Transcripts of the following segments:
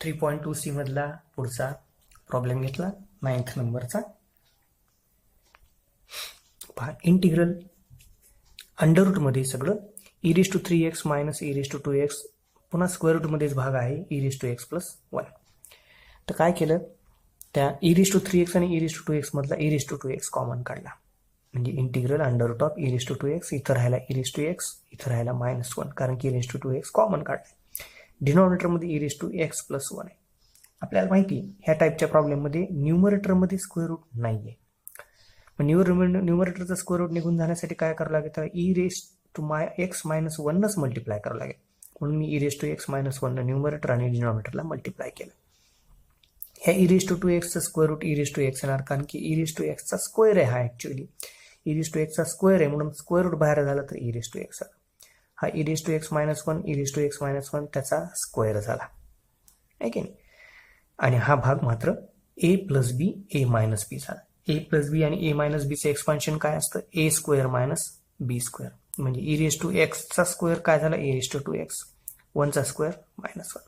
3.2C मधला पुढचा problem घेतला 9th नंबरचा. पहा, इंटिग्रल अंडर रूट मध्ये सगळं e3x मायनस e2x पुन्हा स्क्वेअर रूट मध्येच भाग आहे e(x + 1). तर काय केलं, त्या e3x आणि e2x मधला e2x कॉमन काढला, म्हणजे integral under root of e2x, इथं राहिला e(x), इथं राहिला -1 कारण की e2x कॉमन काढला. डिनॉमिनेटर मध्ये e(x + 1) आहे. आपल्याला माहिती ह्या टाईपच्या प्रॉब्लेम मध्ये न्यूमरेटर मध्ये स्क्वेअर रूट नाहीये. न्यूमरेटरचा स्क्वेअर रूट निघून जाण्यासाठी काय करावं लागेल, तर e(x - 1)नच मल्टिप्लाय करावं लागेल. म्हणून मी e(x - 1) न्यूमरेटर आणि डिनॉमिनेटरला मल्टिप्लाय केलं. ह्या e2x चा स्क्वेअर रूट e(x) येणार, कारण की e(x) चा स्क्वेअर आहे हा. ऍक्च्युअली e(x) चा स्क्वेअर आहे म्हणून स्क्वेअर रूट बाहेर झाला तर e(x) आला. हा e(x - 1) e(x - 1) त्याचा स्क्वेअर झाला आहे की नाही. आणि हा भाग मात्र a + b a - b झाला. a + b आणि a - b चे एक्सपान्शन काय असतं, a² - b², म्हणजे e(x) चा स्क्वेअर काय झाला a(x), 1 चा स्क्वेअर -1.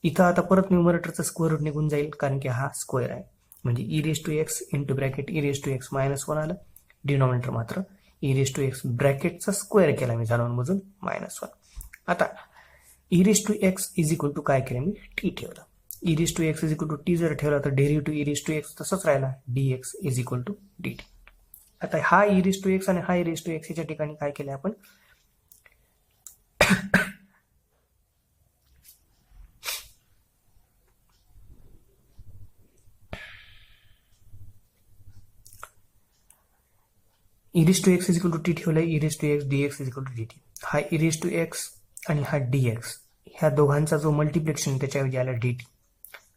इथं आता परत न्यूमरेटरचा स्क्वेअर रूट निघून जाईल कारण की हा स्क्वेअर आहे, म्हणजे e(x) इंटू ब्रॅकेट e(x - 1) आलं. डिनॉमिनेटर मात्र e(x) ब्रॅकेटचा स्क्वेअर केला मी जाणून बुजून -1. आता e(x) = काय केलं मी, t ठेवलं. e(x) = t जर ठेवला तर डेरिव्हेटिव्ह e(x) तसंच राहिला, dx = dt. आता हा e(x) आणि हा e(x) च्या ठिकाणी काय केलं आपण, e(x) = t ठेवलंय, e(x) dx = dt. हा e(x) आणि हा dx ह्या दोघांचा जो मल्टिप्लिकेशन त्याच्याऐवजी आला dt.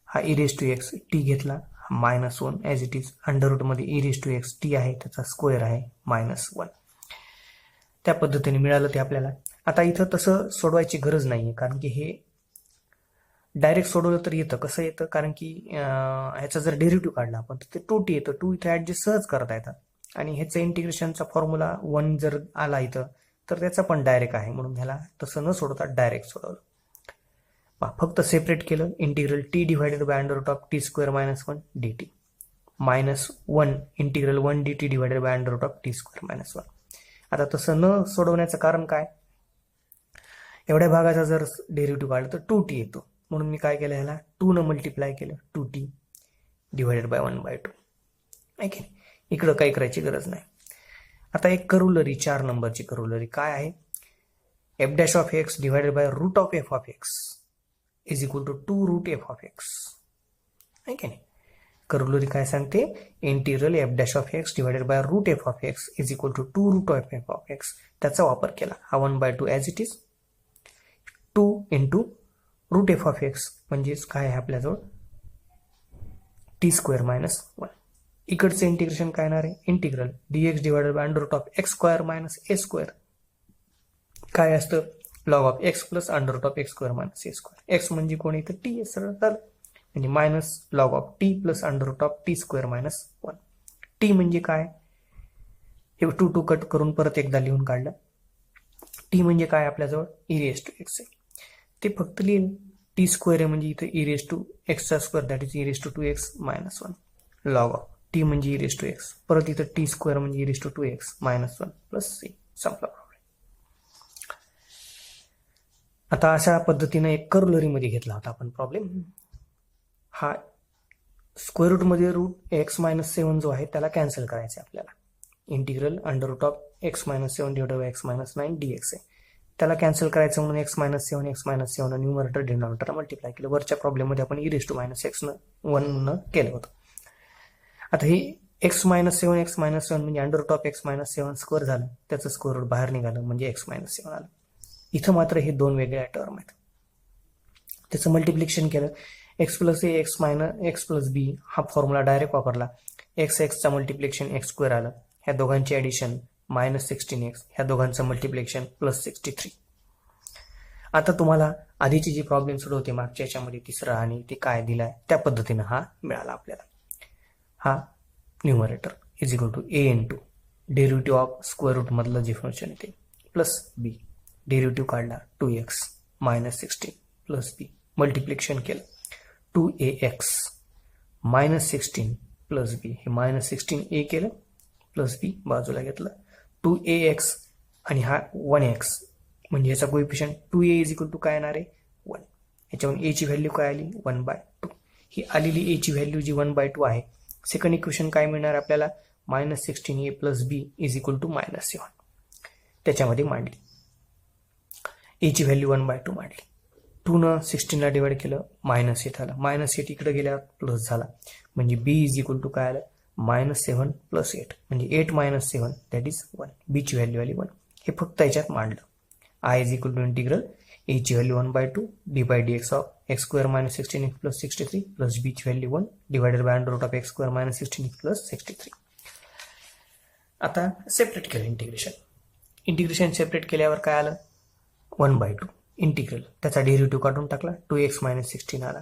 हा e(x) t घेतला, -1 as it is. Under root मध्ये e(x) t आहे, त्याचा स्क्वेअर आहे -1. त्या पद्धतीने मिळालं ते आपल्याला. आता इथं तसं सोडवायची गरज नाहीये, कारण की हे डायरेक्ट सोडवलं तर येतं. कसं येतं, कारण की ह्याचा जर डेरिव्हेटिव्ह काढला आपण तर ते 2t येतं. 2 इथं ऍडजस्ट सहज करता येतात. आणि ह्याचं इंटिग्रेशनचा फॉर्म्युला 1 जर आला इथं तर त्याचा पण डायरेक्ट आहे, म्हणून ह्याला तसं न सोडवता डायरेक्ट सोडवलं. फक्त सेपरेट केलं, integral t divided by under root of t² - 1 dt -1 integral 1 dt divided by under root of t² - 1. आता तसं न सोडवण्याचं कारण काय, एवढ्या भागाचा जर डेरिव्हेटिव्ह काढला तर 2t येतो, म्हणून मी काय केलं, ह्याला 2 न मल्टिप्लाय केलं, 2t डिवायडेड बाय 1/2 आहे की नाही. इकडं काही करायची गरज नाही. आता एक करुलरी, 4 नंबरची करुलरी काय आहे, f' divided by root of f(x) = 2√f(x) आहे की नाही. करुलरी काय सांगते, integral f' divided by root f(x) = 2√f(x). त्याचा वापर केला. हा 1/2 as it is, 2 into root f(x) म्हणजेच काय आहे आपल्याजवळ t² - 1. इकडचं इंटिग्रेशन काय येणार आहे, integral dx divided by under root of x² - a². काय असतं, log of x plus under root of x² - a². x म्हणजे कोणी तर t सरळ झालं, म्हणजे minus log of t plus under root of t² - 1. t म्हणजे काय, हे 2 कट करून परत एकदा लिहून काढलं. t म्हणजे काय आपल्याजवळ e(x) आहे, ते फक्त लिहिलं. t² आहे म्हणजे इथं e(x)² that is e(2x - 1). Log of t म्हणजे e(x), परत इथं t² म्हणजे e(2x - 1) प्लस c. संपला प्रॉब्लेम. आता अशा पद्धतीने एक करुलरी मध्ये घेतला होता आपण प्रॉब्लेम. हा स्क्वेअर रूट मध्ये रूट x - 7 जो आहे त्याला कॅन्सल करायचं आपल्याला. Integral under root of x - 7 divided by x - 9 dx आहे, त्याला कॅन्सल करायचं म्हणून x - 7 न्यूमरेटर डिनॉमिनेटर मल्टिप्लाय केलं. वरच्या प्रॉब्लेम मध्ये आपण e(x - 1) न केलं होतं. आता हे x - 7 म्हणजे under root of x - 7 square झालं, त्याचं स्क्वेअर रूट बाहेर निघालं म्हणजे x - 7 आलं. इथं मात्र हे दोन वेगळ्या टर्म आहेत. त्याचं मल्टिप्लिकेशन केलं, x + a x + b हा फॉर्म्युला डायरेक्ट वापरला. x चा मल्टिप्लिकेशन x² आलं, ह्या दोघांची ऍडिशन -16x, ह्या दोघांचं मल्टिप्लिकेशन +63. आता तुम्हाला आधीची जी प्रॉब्लेम सोडवते मागच्या याच्यामध्ये तिसरा आणि ते काय दिलाय त्या पद्धतीनं हा मिळाला आपल्याला. हा numerator = a into derivative of square root मधलं जे फंक्शन येते प्लस b, डेरिव्हेटिव्ह काढला 2x - 16 प्लस b, मल्टिप्लिकेशन केलं 2ax मायनस 16 प्लस बी, हे मायनस 16a केलं प्लस बी बाजूला घेतलं, 2ax आणि हा 1x म्हणजे याचा coefficient 2a is equal to काय येणार आहे 1. याच्यावरून a ची व्हॅल्यू काय आली 1/2. ही आलेली a ची व्हॅल्यू जी 1/2 आहे, सेकंड इक्वेशन काय मिळणार आपल्याला minus 16a plus B is equal to minus 7. त्याच्यामध्ये मांडली a ची व्हॅल्यू 1/2 मांडली. 2 न 16 ला डिवाइड केलं मायनस 8 आला, मायनस 8 इकडे गेल्यावर प्लस झाला म्हणजे b इज इक्वल टू काय आलं मायनस 7 प्लस 8 म्हणजे 8 मायनस 7 दॅट इज 1. b ची व्हॅल्यू आली 1. हे फक्त याच्यात मांडलं. I is equal to integral a ची value 1/2 d by dx of x square minus 16x plus 63 plus b ची value 1 divided by under root of x square minus 16x plus 63. आता separate केलं integration separate केल्यावर काय आलं 1/2 integral, त्याचा derivative काढून टाकला 2x मायनस 16 आला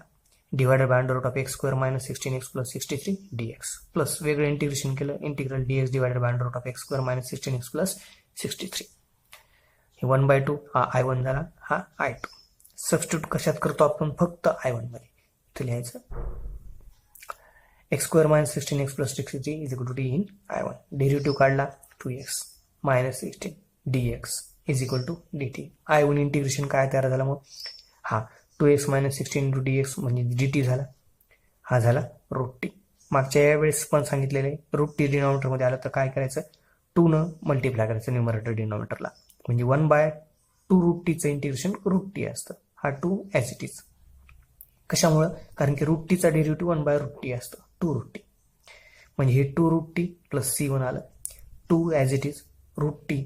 divided by under root of x square minus 16x plus 63 dx plus वेगळं इंटिग्रेशन केलं integral dx divided by under root of x square minus 16x plus 63. हे 1/2 हा I1 झाला, हा I2. सबस्टिट्यूट कशात करतो आपण फक्त I1 मध्ये. इथे लिहायचं x square minus 16x plus 63 is equal to d in I1. Derivative काढला 2x minus 16 dx is equal to dt. I1 integration काय तयार झाला मग हा 2x मायनस 16 इंटू dx म्हणजे dt झाला, हा झाला रूट टी. मागच्या वेळेस पण सांगितलेले रूट टी डिनॉमिनेटर मध्ये आलं तर काय करायचं 2 न मल्टिप्लाय करायचं न्यूमरेटर डिनॉमिनेटरला म्हणजे 1/2 रूट टीचं इंटिग्रेशन रूट टी असतं. हा 2 ॲज इट इज. कशामुळं कारण की रूट टीचा डेरिव्हेटिव्ह 1/रूट टी असतं 2 रूट टी म्हणजे हे 2 रूट टी प्लस C1 आलं 2 as it is root T.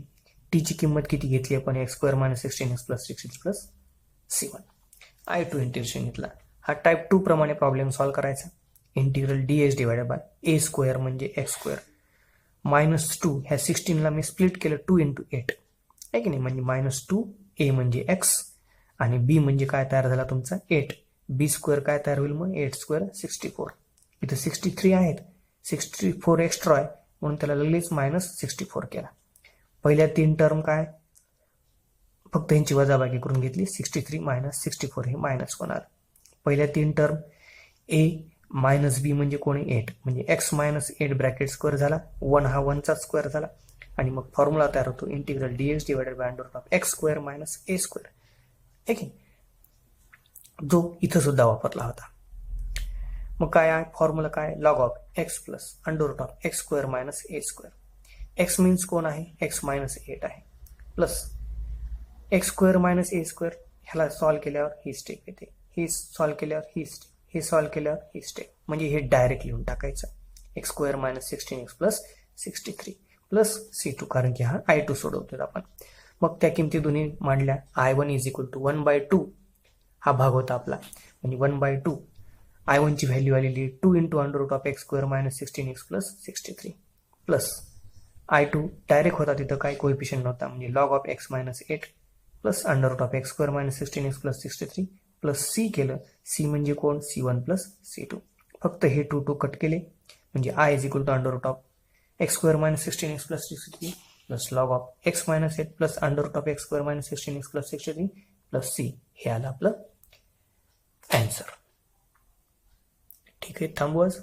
टीची किंमत किती घेतली आपण x square minus 16x plus 63 plus C1. I2 integration घेतला. हा टाईप 2 प्रमाणे प्रॉब्लेम सॉल्व्ह करायचा. Integral dx divided by a square म्हणजे x स्क्वेअर मायनस 2 ह्या 16ला मी स्प्लिट केलं 2 इंटू 8 आहे की नाही म्हणजे मायनस 2 a म्हणजे x आणि b म्हणजे काय तयार झाला तुमचा 8. b स्क्वेअर काय तयार होईल मग 8 स्क्वेअर 64. इथं 63 आहेत 64 एक्स्ट्रा आहे म्हणून त्याला लगेच मायनस 64 केला. पहिल्या 3 टर्म काय फक्त ह्यांची वजाबाकी करून घेतली 63 मायनस 64 हे मायनस 1 आलं. पहिल्या 3 टर्म a मायनस b म्हणजे कोणी 8 म्हणजे x मायनस 8 ब्रॅकेट स्क्वेअर झाला 1 हा 1चा स्क्वेअर झाला आणि मग फॉर्म्युला तयार होतो integral dx divided by under root of x square minus a square आहे की जो इथं सुद्धा वापरला होता. मग काय आहे फॉर्म्युला काय log of x plus under root of x square minus a square. x means कोण आहे x मायनस 8 आहे plus x square minus a square. ह्याला सॉल्व्ह केल्यावर ही स्टेप येते, ही सॉल्व्ह केल्यावर ही स्टेप, हे सॉल्व्ह केल्यावर ही स्टेप म्हणजे हे डायरेक्ट लिहून टाकायचं x square minus 16x plus 63 plus C2 कारण की हा I2 सोडवतोय आपण. मग त्या किमती दोन्ही मांडल्या I1 इज इक्वल टू 1/2 हा भाग होता आपला म्हणजे 1/2 I1 ची व्हॅल्यू आलेली 2 into under root of x square minus 16x plus 63 plus I2 direct होता तिथं काही कोएफिशियंट नव्हता म्हणजे log of x minus 8 plus under root of x square minus 16x plus 63 plus C केलं. C म्हणजे कोण C1 प्लस C2. फक्त हे 2 कट केले म्हणजे I is equal to under root of x square minus 16x plus 63 plus log of x minus 8 plus under root of x square minus 16x plus 63 plus C हे आलं आपलं answer. ठीक आहे थांबू आज.